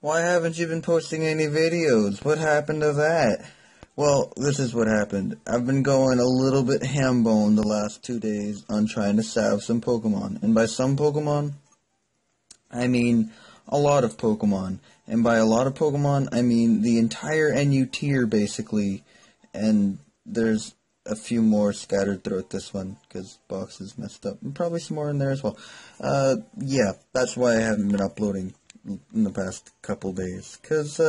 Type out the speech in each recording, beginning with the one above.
Why haven't you been posting any videos? What happened to that? Well, this is what happened. I've been going a little bit ham-boned the last 2 days on trying to salve some Pokemon. And by some Pokemon, I mean a lot of Pokemon. And by a lot of Pokemon, I mean the entire NU tier, basically. And there's a few more scattered throughout this one, because box is messed up. And probably some more in there as well. Yeah, that's why I haven't been uploading in the past couple days. Because,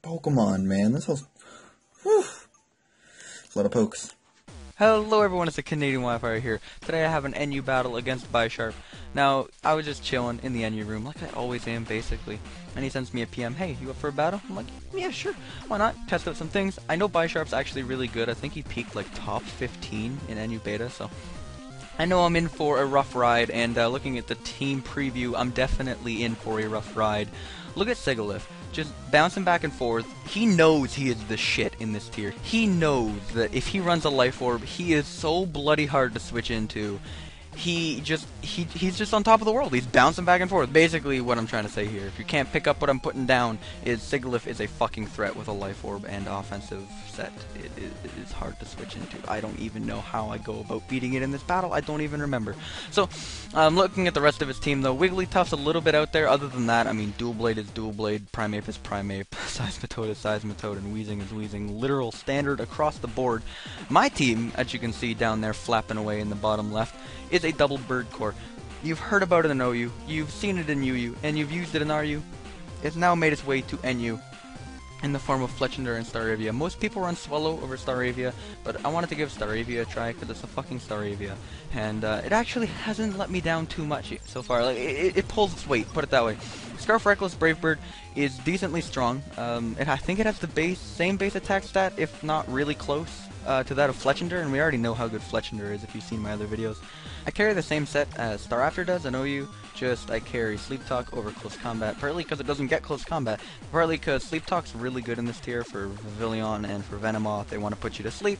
Pokemon, man. This whole... Whew. A lot of pokes. Hello everyone, it's TheCanadianWifier here. Today I have an NU battle against Byte. Now, I was just chilling in the NU room, like I always am, basically. And he sends me a PM, hey, you up for a battle? I'm like, yeah, sure, why not? Test out some things. I know Byte's actually really good. I think he peaked like top 15 in NU beta, so... I know I'm in for a rough ride, and looking at the team preview, I'm definitely in for a rough ride. Look at Sigalith, just bouncing back and forth. He knows he is the shit in this tier. He knows that if he runs a Life Orb, he is so bloody hard to switch into. He's just on top of the world. He's bouncing back and forth. Basically, what I'm trying to say here, if you can't pick up what I'm putting down, is Sigalith is a fucking threat with a Life Orb and offensive set. It is hard to switch into. I don't even know how I go about beating it in this battle. I don't even remember. So, looking at the rest of his team, though, Wigglytuff's a little bit out there. Other than that, I mean, Dual Blade is Dual Blade, Primeape is Primeape, Seismitoad is Seismitoad, and Weezing is Weezing. Literal standard across the board. My team, as you can see down there flapping away in the bottom left, is a double bird core. You've heard about it in OU, you've seen it in UU, and you've used it in RU. It's now made its way to NU in the form of Fletchinder and Staravia. Most people run Swallow over Staravia, but I wanted to give Staravia a try because it's a fucking Staravia. And it actually hasn't let me down too much so far. Like, it pulls its weight, put it that way. Scarf Reckless Brave Bird is decently strong. I think it has the same base attack stat, if not really close. To that of Fletchinder, and we already know how good Fletchinder is if you've seen my other videos. I carry the same set as Staraptor does in OU, just I carry Sleep Talk over Close Combat, partly because it doesn't get Close Combat, partly because Sleep Talk's really good in this tier for Vivillon and for Venomoth. They want to put you to sleep.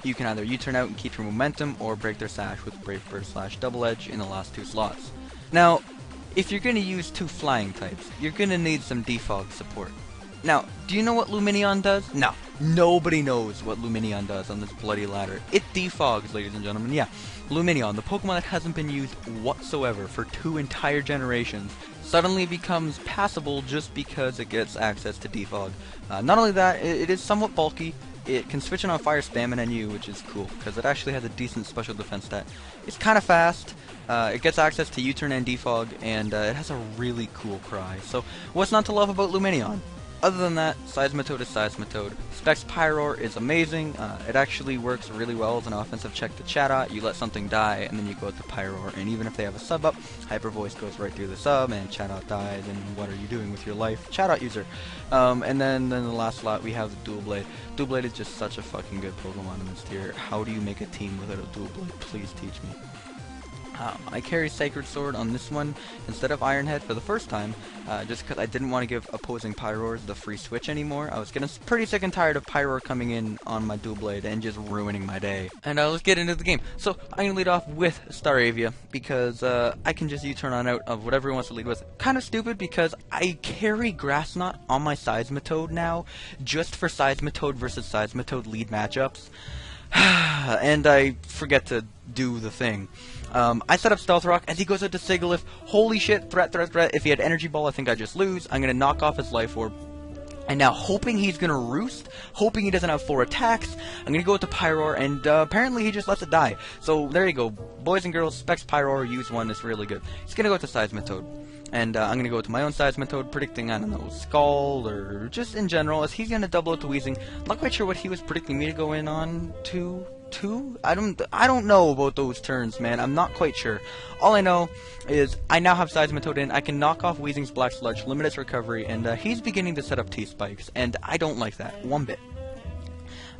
You can either U-turn out and keep your momentum, or break their sash with Brave Bird / Double Edge in the last 2 slots. Now, if you're going to use 2 flying types, you're going to need some defog support. Now, do you know what Lumineon does? No. Nobody knows what Lumineon does on this bloody ladder. It defogs, ladies and gentlemen. Yeah, Lumineon, the Pokemon that hasn't been used whatsoever for 2 entire generations, suddenly becomes passable just because it gets access to defog. Not only that, it is somewhat bulky. It can switch it on Fire Spam and NU, which is cool, because it actually has a decent special defense stat. It's kind of fast. It gets access to U-turn and defog, and it has a really cool cry. So, what's not to love about Lumineon? Other than that, Seismitoad is Seismitoad. Specs Pyroar is amazing. It actually works really well as an offensive check to Chatot. You let something die, and then you go to Pyroar. And even if they have a sub up, Hyper Voice goes right through the sub, and Chatot dies, and what are you doing with your life? Chatot user. And then in the last slot, we have the Dual Blade. Dual Blade is just such a fucking good Pokemon in this tier. How do you make a team without a Dual Blade? Please teach me. I carry Sacred Sword on this one instead of Iron Head for the first time, just because I didn't want to give opposing Pyroars the free switch anymore. I was getting pretty sick and tired of Pyroar coming in on my Dual Blade and just ruining my day. And let's get into the game. So I'm going to lead off with Staravia, because I can just U-turn on out of whatever he wants to lead with. Kind of stupid, because I carry Grass Knot on my Seismitoad now, just for Seismitoad versus Seismitoad lead matchups. And I forget to do the thing. I set up Stealth Rock as he goes out to Sigalith. Holy shit, threat. If he had Energy Ball, I think I just lose. I'm going to knock off his Life Orb. And now, hoping he's going to Roost, hoping he doesn't have 4 attacks, I'm going to go with the Pyroar, and apparently he just lets it die. So, there you go. Boys and girls, Specs Pyroar, use one, it's really good. He's going to go with the Seismitoad. And I'm going to go with my own Seismitoad, predicting, I don't know, Skull, or just in general, as he's going to double out the Weezing. I'm not quite sure what he was predicting me to go in on, 2? I don't know about those turns, man. I'm not quite sure. All I know is I now have Seismitoad in. I can knock off Weezing's Black Sludge, limit its recovery, and he's beginning to set up T-Spikes, and I don't like that one bit.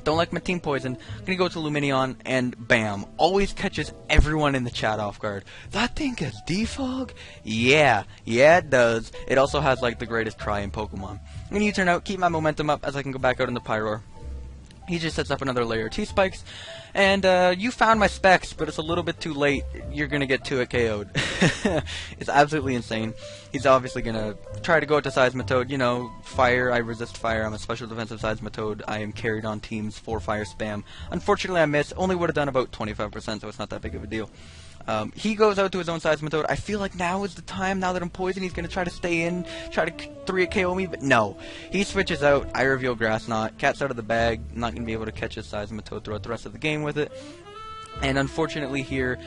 Don't like my Team Poison. I'm gonna go to Lumineon, and bam, always catches everyone in the chat off guard. That thing gets defog? Yeah, it does. It also has like the greatest cry in Pokemon. I'm gonna U-turn out, keep my momentum up as I can go back out in the Pyroar. He just sets up another layer of T-spikes, and you found my specs, but it's a little bit too late. You're going to get 2 KO'd. It's absolutely insane. He's obviously going to try to go to Seismitoad. You know, fire, I resist fire. I'm a special defensive Seismitoad. I am carried on teams for fire spam. Unfortunately, I missed. Only would have done about 25%, so it's not that big of a deal. He goes out to his own Seismitoad. I feel like now is the time, now that I'm poisoned, he's going to try to stay in, try to 3 KO me, but no. He switches out, I reveal Grass Knot, cat's out of the bag, not going to be able to catch his Seismitoad throughout the rest of the game with it. And unfortunately here,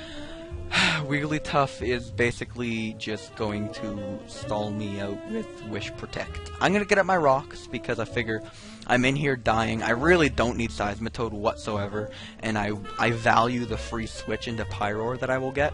Wigglytuff is basically just going to stall me out with Wish Protect. I'm going to get up my rocks because I figure I'm in here dying. I really don't need Seismitoad whatsoever, and I value the free switch into Pyroar that I will get.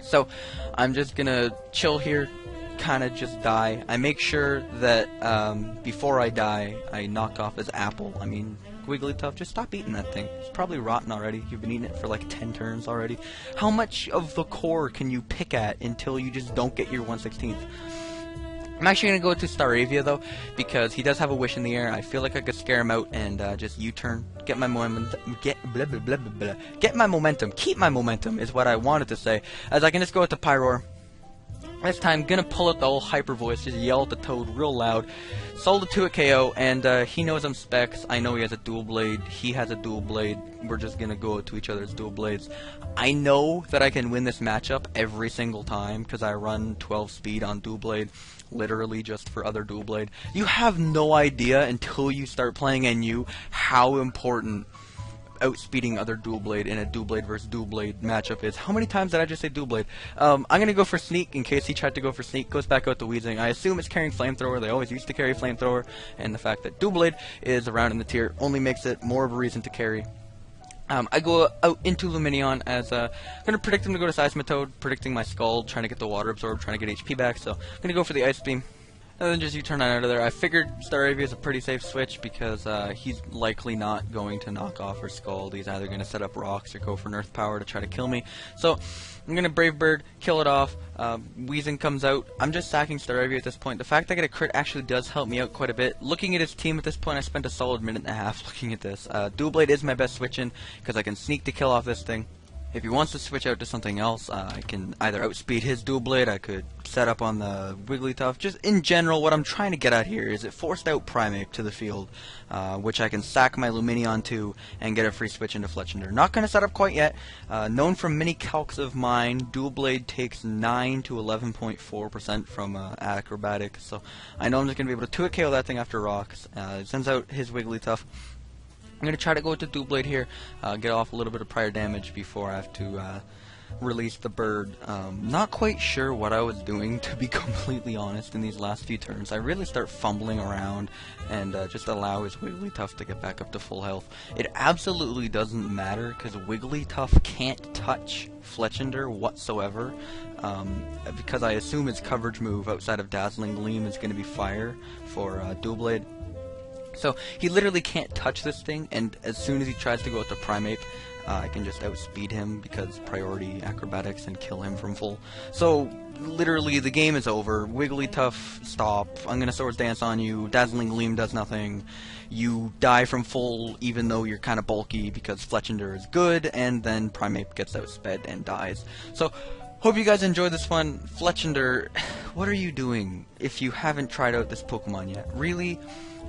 So I'm just going to chill here, kind of just die. I make sure that before I die, I knock off his apple. I mean, Wigglytuff, just stop eating that thing. It's probably rotten already. You've been eating it for like 10 turns already. How much of the core can you pick at until you just don't get your 1/16th? I'm actually going to go to Staravia though, because he does have a wish in the air. I feel like I could scare him out and just U-turn, get my momentum, get my momentum, keep my momentum is what I wanted to say. As I can just go to Pyroar. This time, gonna pull out the old hyper voice, just yell at the Toad real loud. Sold a 2 at KO, and he knows I'm Specs. I know he has a dual blade. He has a dual blade. We're just gonna go to each other's dual blades. I know that I can win this matchup every single time because I run 12 speed on dual blade, literally just for other dual blade. You have no idea until you start playing NU how important outspeeding other dual blade in a dual blade versus dual blade matchup is. How many times did I just say dual blade? I'm gonna go for Sneak in case he tried to go for Sneak. Goes back out to Weezing. I assume it's carrying Flamethrower. They always used to carry Flamethrower, and the fact that dual blade is around in the tier only makes it more of a reason to carry. I go out into Lumineon as I'm gonna predict him to go to Seismitoad, predicting my Scald, trying to get the Water Absorb, trying to get HP back. So I'm gonna go for the Ice Beam. And then just U-turn out of there. I figured Staravia is a pretty safe switch because he's likely not going to knock off or Scald. He's either going to set up rocks or go for Nerf Power to try to kill me. So I'm going to Brave Bird, kill it off. Weezing comes out. I'm just sacking Staravia at this point. The fact that I get a crit actually does help me out quite a bit. Looking at his team at this point, I spent a solid minute and a half looking at this. Dual Blade is my best switch in because I can sneak to kill off this thing. If he wants to switch out to something else, I can either outspeed his dual blade, I could set up on the Wigglytuff. Just in general, what I'm trying to get at here is it forced out Primeape to the field, which I can sack my Lumineon to and get a free switch into Fletchinder. Not going to set up quite yet. Known from many calcs of mine, dual blade takes 9 to 11.4% from acrobatic, so I know I'm just going to be able to 2 KO that thing after rocks. It sends out his Wigglytuff. I'm going to try to go with the dual blade here, get off a little bit of prior damage before I have to release the bird. Not quite sure what I was doing, to be completely honest, in these last few turns. I really start fumbling around and just allow his Wigglytuff to get back up to full health. It absolutely doesn't matter because Wigglytuff can't touch Fletchinder whatsoever, because I assume his coverage move outside of Dazzling Gleam is going to be Fire for dual blade. So he literally can't touch this thing, and as soon as he tries to go with the Primeape, I can just outspeed him because priority acrobatics and kill him from full. So literally the game is over. Wigglytuff, stop. I'm gonna Swords Dance on you. Dazzling Gleam does nothing. You die from full even though you're kind of bulky because Fletchinder is good, and then Primeape gets outsped and dies. So hope you guys enjoyed this one. Fletchinder, what are you doing if you haven't tried out this Pokemon yet? Really?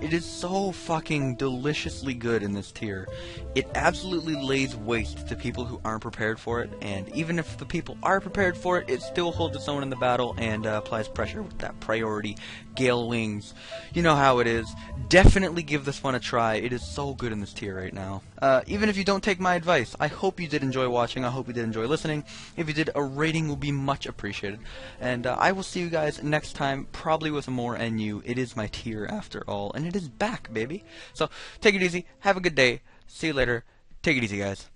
It is so fucking deliciously good in this tier. It absolutely lays waste to people who aren't prepared for it, and even if the people are prepared for it, it still holds its own in the battle and applies pressure with that priority Gale Wings. You know how it is. Definitely give this one a try. It is so good in this tier right now. Even if you don't take my advice, I hope you did enjoy watching. I hope you did enjoy listening. If you did, a rating will be much appreciated. And I will see you guys next time, probably with more NU. It is my tier after all, and it is back, baby. So take it easy. Have a good day. See you later. Take it easy, guys.